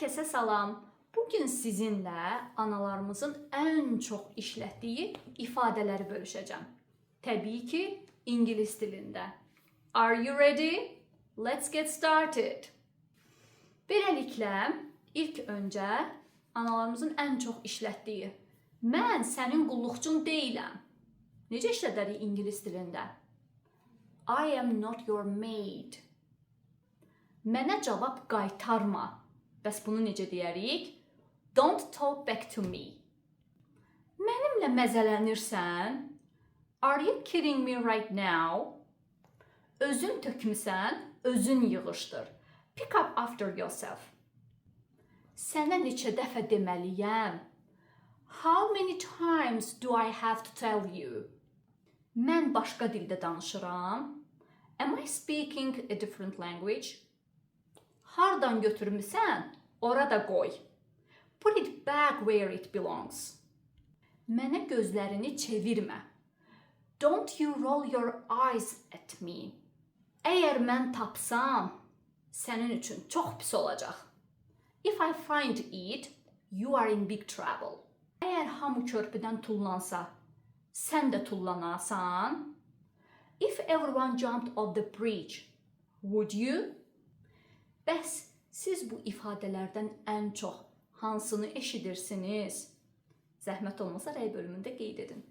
Herkese salam. Bugün sizinle analarımızın en çok işlətdiyi ifadeleri bölüşeceğim. Tabii ki İngiliz dilinde. Are you ready? Let's get started. Beləliklə, ilk öncə analarımızın en çok işlətdiyi mən sənin qulluqçun deyiləm. Necə işlədərik İngiliz dilində? I am not your maid. Mənə cavab qaytarma. Bəs bunu necə deyərik? Don't talk back to me. Mənimlə məzələnirsən? Are you kidding me right now? Özün tökmüsən, özün yığışdır. Pick up after yourself. Sənə neçə dəfə deməliyəm? How many times do I have to tell you? Mən başqa dildə danışıram. Am I speaking a different language? Hardan götürmüsən, orada qoy. Put it back where it belongs. Mənə gözlərini çevirmə. Don't you roll your eyes at me. Əgər mən tapsam, sənin üçün çox pis olacaq. If I find it, you are in big trouble. Əgər hamı körpüdən tullansa, sən də tullanasan. If everyone jumped off the bridge, would you? Bəs siz bu ifadələrdən ən çox hansını eşidirsiniz? Zəhmət olmasa rəy bölümündə qeyd edin.